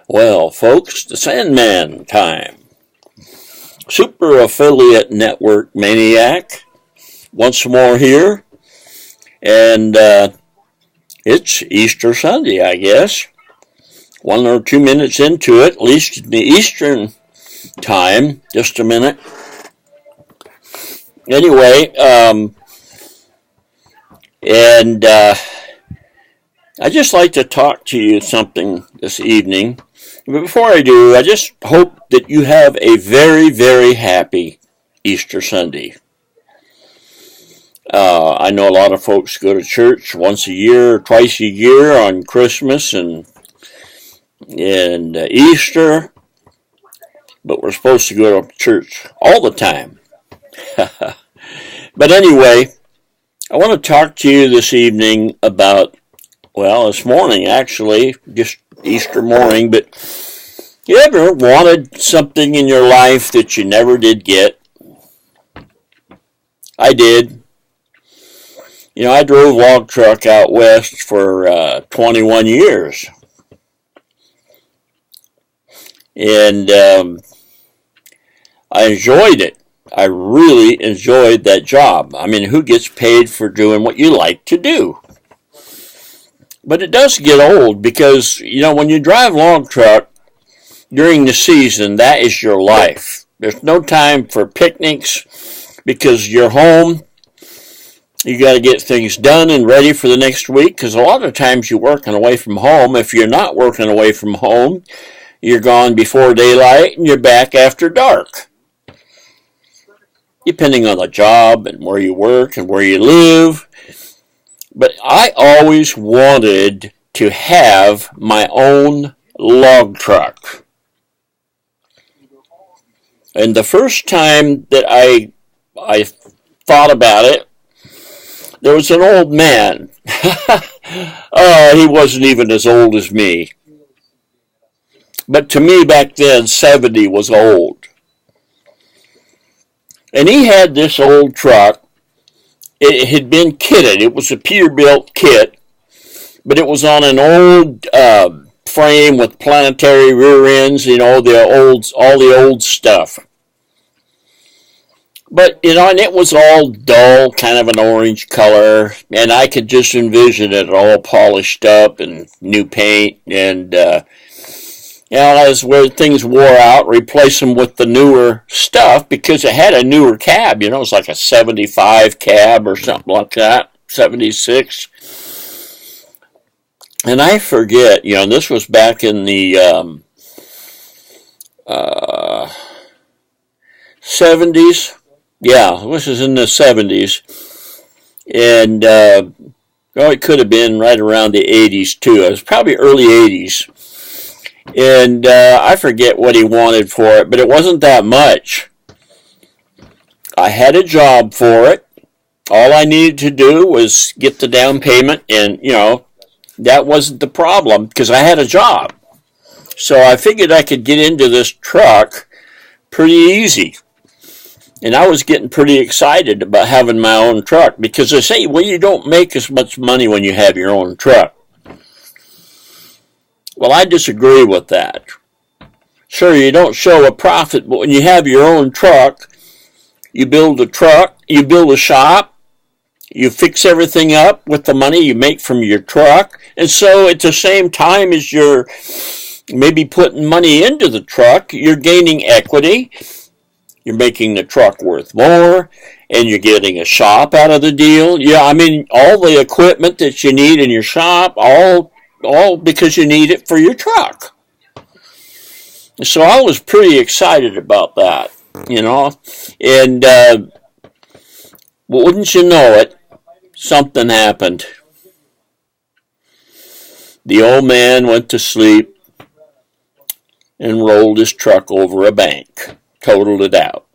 Well, folks, the Sandman time. Super Affiliate Network Maniac once more here, and it's Easter Sunday, I guess. 1 or 2 minutes into it, at least in the Eastern time. Just a minute. Anyway, and I'd just like to talk to you something this evening. But before I do, I just hope that you have a very, very happy Easter Sunday. I know a lot of folks go to church once a year, or twice a year on Christmas and Easter, but we're supposed to go to church all the time. But anyway, I want to talk to you this evening about, well, this morning actually, just Easter morning, but you ever wanted something in your life that you never did get? I did. You know, I drove log truck out west for 21 years. And I enjoyed it. I really enjoyed that job. I mean, who gets paid for doing what you like to do? But it does get old because, you know, when you drive log truck during the season, that is your life. There's no time for picnics because you're home. You got to get things done and ready for the next week because a lot of times you're working away from home. If you're not working away from home, you're gone before daylight and you're back after dark. Depending on the job and where you work and where you live. But I always wanted to have my own log truck. And the first time that I thought about it, there was an old man. He wasn't even as old as me. But to me back then, 70 was old. And he had this old truck. It had been kitted. It was a Peterbilt kit, but it was on an old frame with planetary rear ends, you know, all the old stuff. But, you know, and it was all dull, kind of an orange color, and I could just envision it all polished up and new paint, and, you know, as where things wore out, replace them with the newer stuff because it had a newer cab. You know, it was like a 75 cab or something like that, 76. And I forget, you know, this was back in the 70s. Yeah, this is in the 70s. And, it could have been right around the 80s, too. It was probably early 80s. And I forget what he wanted for it, but it wasn't that much. I had a job for it. All I needed to do was get the down payment, and, you know, that wasn't the problem because I had a job. So I figured I could get into this truck pretty easy. And I was getting pretty excited about having my own truck because they say, well, you don't make as much money when you have your own truck. Well, I disagree with that. Sure, you don't show a profit, but when you have your own truck, you build a shop, you fix everything up with the money you make from your truck, and so at the same time as you're maybe putting money into the truck, you're gaining equity, you're making the truck worth more, and you're getting a shop out of the deal. Yeah, I mean, all the equipment that you need in your shop, all because you need it for your truck. So I was pretty excited about that, you know. And wouldn't you know it, something happened. The old man went to sleep and rolled his truck over a bank, totaled it out.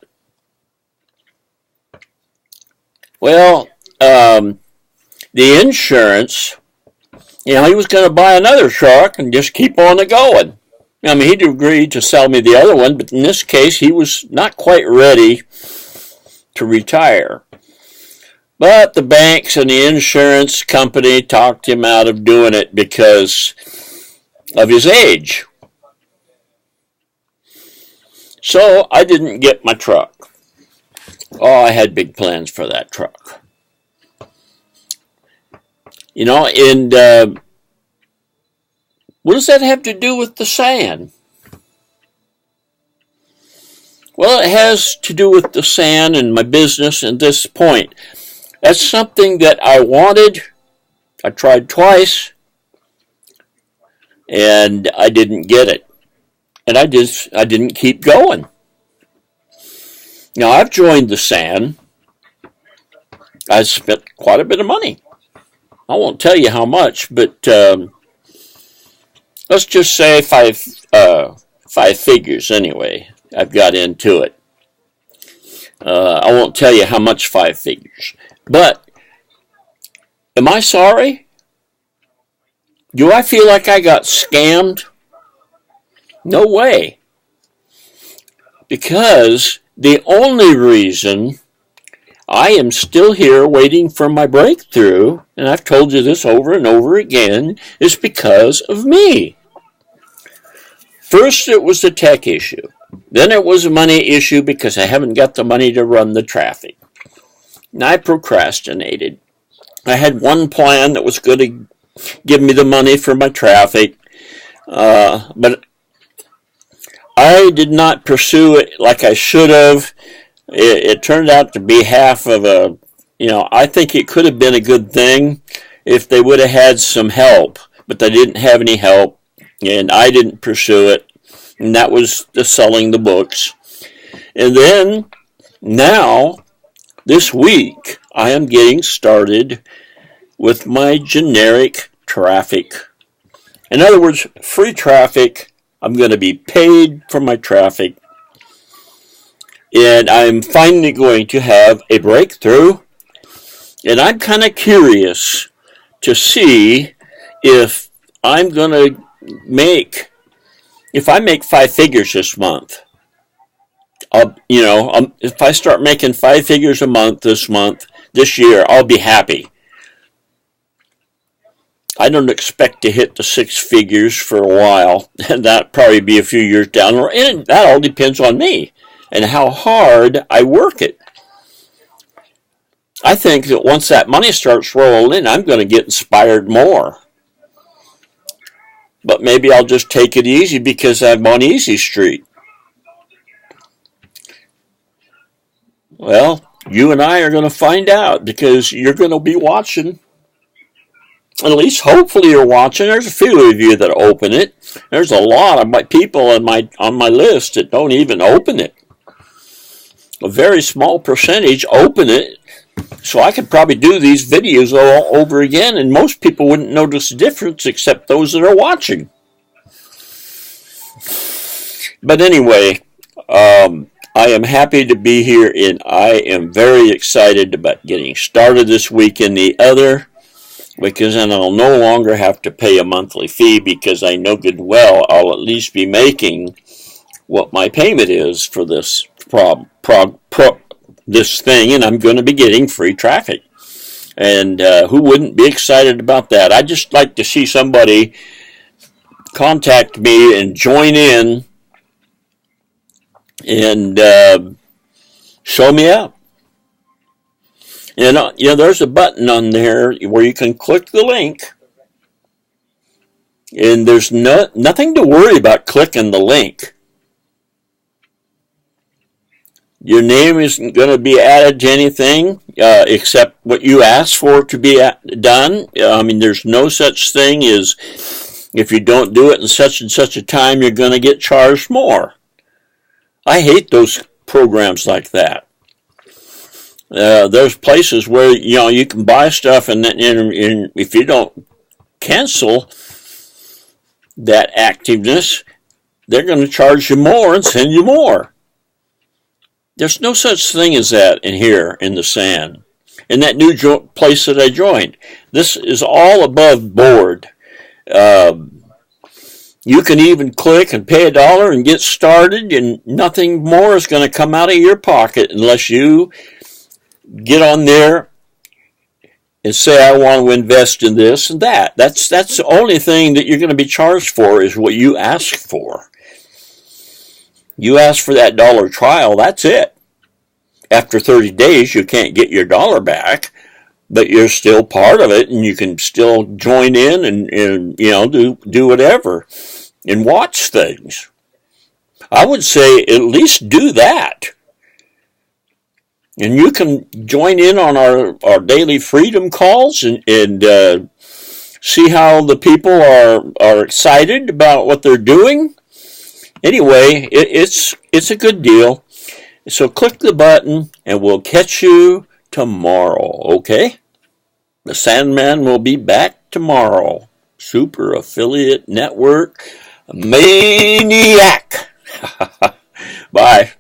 Well, the insurance, you know, he was going to buy another truck and just keep on it going. I mean, he'd agreed to sell me the other one, but in this case, he was not quite ready to retire. But the banks and the insurance company talked him out of doing it because of his age. So I didn't get my truck. Oh, I had big plans for that truck. And what does that have to do with the sand? Well, it has to do with the sand and my business at this point. That's something that I wanted. I tried twice, and I didn't get it. And I didn't keep going. Now, I've joined the sand. I spent quite a bit of money. I won't tell you how much, but let's just say five figures anyway. I've got into it. I won't tell you how much 5 figures. But am I sorry? Do I feel like I got scammed? No way. Because the only reason I am still here waiting for my breakthrough, and I've told you this over and over again, is because of me. First, it was the tech issue. Then it was a money issue because I haven't got the money to run the traffic. And I procrastinated. I had one plan that was going to give me the money for my traffic, but I did not pursue it like I should have. It turned out to be half of I think it could have been a good thing if they would have had some help, but they didn't have any help, and I didn't pursue it, and that was the selling the books. And then, now, this week, I am getting started with my generic traffic. In other words, free traffic. I'm going to be paid for my traffic. And I'm finally going to have a breakthrough. And I'm kind of curious to see if I'm going to if I make 5 figures this month. If I start making 5 figures a month, this year, I'll be happy. I don't expect to hit the 6 figures for a while, and that'll probably be a few years down the road. And that all depends on me and how hard I work it. I think that once that money starts rolling in, I'm going to get inspired more. But maybe I'll just take it easy because I'm on Easy Street. Well, you and I are going to find out because you're going to be watching. At least hopefully you're watching. There's a few of you that open it. There's a lot of my people on my list that don't even open it. A very small percentage open it. So I could probably do these videos all over again, and most people wouldn't notice the difference except those that are watching. But anyway, I am happy to be here, and I am very excited about getting started this week in the other, because then I'll no longer have to pay a monthly fee, because I know good well I'll at least be making what my payment is for this this thing, and I'm going to be getting free traffic. And who wouldn't be excited about that? I'd just like to see somebody contact me and join in and show me out. There's a button on there where you can click the link, and there's nothing to worry about clicking the link. Your name isn't going to be added to anything except what you asked for to be done. There's no such thing as if you don't do it in such and such a time, you're going to get charged more. I hate those programs like that. There's places where you can buy stuff, and if you don't cancel that activeness, they're going to charge you more and send you more. There's no such thing as that in here in the sand. In that new place that I joined, this is all above board. You can even click and pay $1 and get started, and nothing more is going to come out of your pocket unless you get on there and say, I want to invest in this and that. That's the only thing that you're going to be charged for is what you ask for. You ask for that dollar trial, that's it. After 30 days, you can't get your dollar back, but you're still part of it, and you can still join in and do whatever and watch things. I would say at least do that. And you can join in on our daily freedom calls and see how the people are excited about what they're doing. Anyway, it's a good deal. So click the button and we'll catch you tomorrow, okay? The Sandman will be back tomorrow. Super Affiliate Network Maniac. Bye.